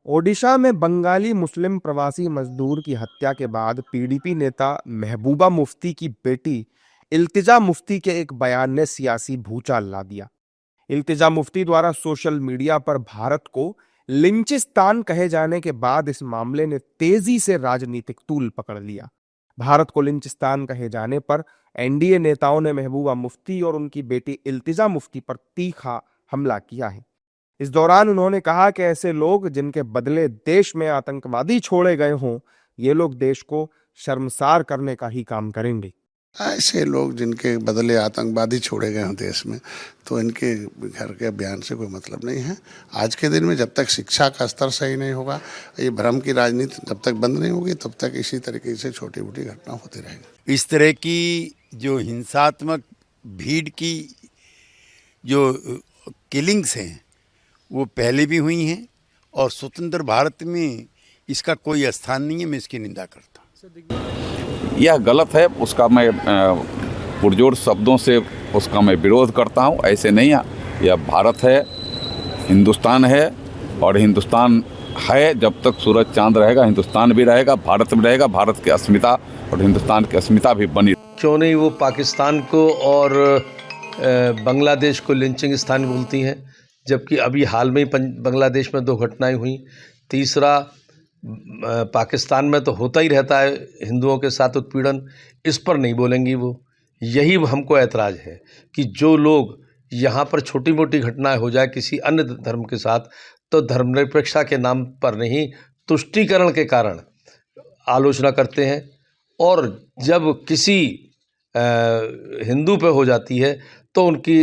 ओडिशा में बंगाली मुस्लिम प्रवासी मजदूर की हत्या के बाद पीडीपी नेता महबूबा मुफ्ती की बेटी इल्तिजा मुफ्ती के एक बयान ने सियासी भूचाल ला दिया। इल्तिजा मुफ्ती द्वारा सोशल मीडिया पर भारत को लिंचिस्तान कहे जाने के बाद इस मामले ने तेजी से राजनीतिक तूल पकड़ लिया। भारत को लिंचिस्तान कहे जाने पर एनडीए नेताओं ने महबूबा मुफ्ती और उनकी बेटी इल्तिजा मुफ्ती पर तीखा हमला किया है। इस दौरान उन्होंने कहा कि ऐसे लोग जिनके बदले देश में आतंकवादी छोड़े गए हों, ये लोग देश को शर्मसार करने का ही काम करेंगे। ऐसे लोग जिनके बदले आतंकवादी छोड़े गए हों देश में, तो इनके घर के बयान से कोई मतलब नहीं है। आज के दिन में जब तक शिक्षा का स्तर सही नहीं होगा, ये भ्रम की राजनीति जब तक बंद नहीं होगी, तब तक इसी तरीके से छोटी मोटी घटना होती रहेगी। इस तरह की जो हिंसात्मक भीड़ की जो किलिंग्स हैं वो पहले भी हुई हैं और स्वतंत्र भारत में इसका कोई स्थान नहीं है। मैं इसकी निंदा करता हूँ। यह गलत है, उसका मैं पुरजोर शब्दों से उसका मैं विरोध करता हूँ। ऐसे नहीं है, यह भारत है, हिंदुस्तान है और हिंदुस्तान है जब तक सूरज चांद रहेगा, हिंदुस्तान भी रहेगा, भारत भी रहेगा। भारत की अस्मिता और हिंदुस्तान की अस्मिता भी बनी। क्यों नहीं वो पाकिस्तान को और बांग्लादेश को लिंचिंग स्थान बोलती हैं, जबकि अभी हाल में ही बांग्लादेश में 2 घटनाएं हुई। तीसरा, पाकिस्तान में तो होता ही रहता है हिंदुओं के साथ उत्पीड़न, इस पर नहीं बोलेंगी वो। यही हमको ऐतराज़ है कि जो लोग यहाँ पर छोटी मोटी घटनाएं हो जाए किसी अन्य धर्म के साथ, तो धर्मनिरपेक्षता के नाम पर नहीं, तुष्टीकरण के कारण आलोचना करते हैं, और जब किसी हिंदू पे हो जाती है तो उनकी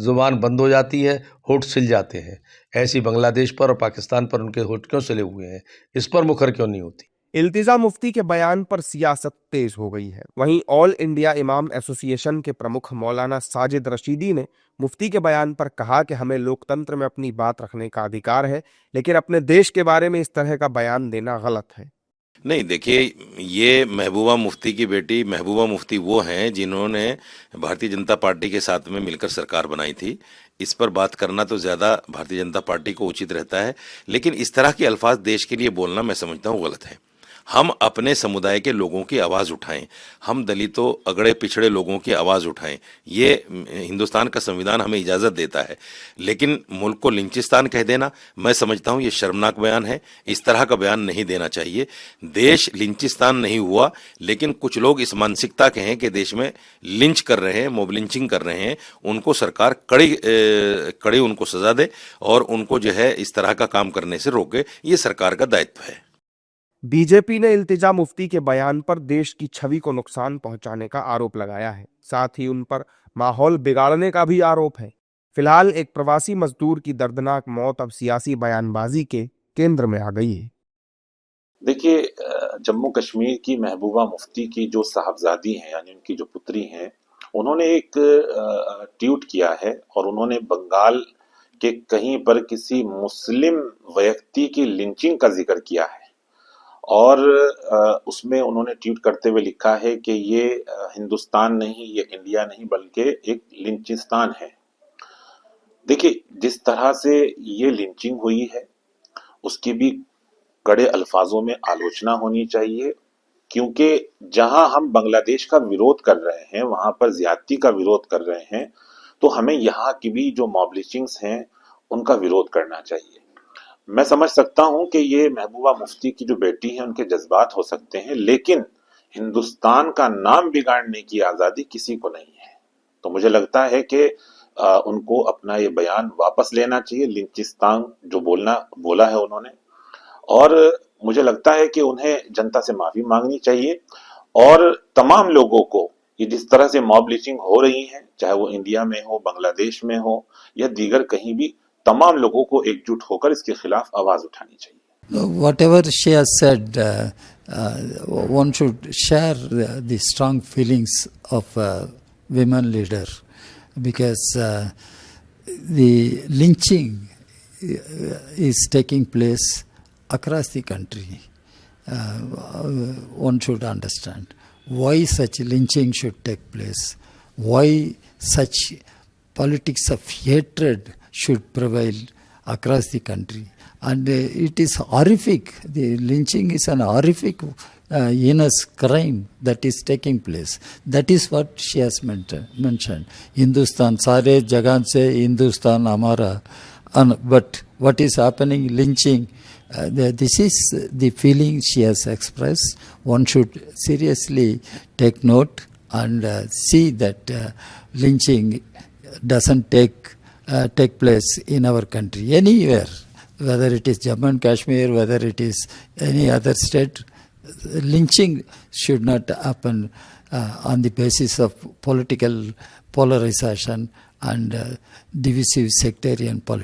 ज़ुबान बंद हो जाती है, होठ सिल जाते हैं। ऐसी बांग्लादेश पर और पाकिस्तान पर उनके होठ क्यों सिले हुए हैं, इस पर मुखर क्यों नहीं होती। इल्तिजा मुफ्ती के बयान पर सियासत तेज हो गई है। वहीं ऑल इंडिया इमाम एसोसिएशन के प्रमुख मौलाना साजिद रशीदी ने मुफ्ती के बयान पर कहा कि हमें लोकतंत्र में अपनी बात रखने का अधिकार है, लेकिन अपने देश के बारे में इस तरह का बयान देना गलत है। नहीं, देखिए, ये महबूबा मुफ्ती की बेटी महबूबा मुफ्ती वो हैं जिन्होंने भारतीय जनता पार्टी के साथ में मिलकर सरकार बनाई थी। इस पर बात करना तो ज़्यादा भारतीय जनता पार्टी को उचित रहता है, लेकिन इस तरह के अल्फाज देश के लिए बोलना मैं समझता हूँ गलत है। हम अपने समुदाय के लोगों की आवाज़ उठाएं, हम दलितों, अगड़े पिछड़े लोगों की आवाज़ उठाएं, ये हिंदुस्तान का संविधान हमें इजाज़त देता है। लेकिन मुल्क को लिंचिस्तान कह देना, मैं समझता हूँ ये शर्मनाक बयान है। इस तरह का बयान नहीं देना चाहिए। देश लिंचिस्तान नहीं हुआ, लेकिन कुछ लोग इस मानसिकता के हैं कि देश में लिंच कर रहे हैं, मॉब लिंचिंग कर रहे हैं। उनको सरकार कड़ी उनको सजा दे और उनको जो है इस तरह का काम करने से रोके। ये सरकार का दायित्व है। बीजेपी ने इल्तिजा मुफ्ती के बयान पर देश की छवि को नुकसान पहुंचाने का आरोप लगाया है। साथ ही उन पर माहौल बिगाड़ने का भी आरोप है। फिलहाल एक प्रवासी मजदूर की दर्दनाक मौत अब सियासी बयानबाजी के केंद्र में आ गई है। देखिए, जम्मू कश्मीर की महबूबा मुफ्ती की जो साहबजादी हैं, यानी उनकी जो पुत्री हैं, उन्होंने एक ट्वीट किया है और उन्होंने बंगाल के कहीं पर किसी मुस्लिम व्यक्ति की लिंचिंग का जिक्र किया है और उसमें उन्होंने ट्वीट करते हुए लिखा है कि ये हिंदुस्तान नहीं, ये इंडिया नहीं, बल्कि एक लिंचिस्तान है। देखिए, जिस तरह से ये लिंचिंग हुई है उसकी भी कड़े अल्फाजों में आलोचना होनी चाहिए, क्योंकि जहां हम बांग्लादेश का विरोध कर रहे हैं, वहां पर ज्यादती का विरोध कर रहे हैं, तो हमें यहाँ की भी जो मॉब लिंचिंग्स हैं उनका विरोध करना चाहिए। मैं समझ सकता हूं कि ये महबूबा मुफ्ती की जो बेटी है उनके जज्बात हो सकते हैं, लेकिन हिंदुस्तान का नाम बिगाड़ने की आजादी किसी को नहीं है। तो मुझे लगता है कि उनको अपना ये बयान वापस लेना चाहिए। लिंचिस्तान जो बोला है उन्होंने, और मुझे लगता है कि उन्हें जनता से माफी मांगनी चाहिए और तमाम लोगों को, ये जिस तरह से मॉब लिंचिंग हो रही है, चाहे वो इंडिया में हो, बांग्लादेश में हो या दीगर कहीं भी, तमाम लोगों को एकजुट होकर इसके खिलाफ आवाज उठानी चाहिए। Whatever she has said, one should share the strong feelings of women leader, because the lynching is taking place across the country. One should understand why such lynching should take place, why such politics of hatred should prevail across the country. And it is horrific. The lynching is an horrific, heinous crime that is taking place. That is what she has mentioned. Hindustan, सारे जगह से Hindustan हमारा. But what is happening, lynching, this is the feeling she has expressed. One should seriously take note and see that lynching doesn't take place in our country, anywhere, whether it is Jammu and Kashmir, whether it is any other state. Lynching should not happen on the basis of political polarization and divisive sectarian politics.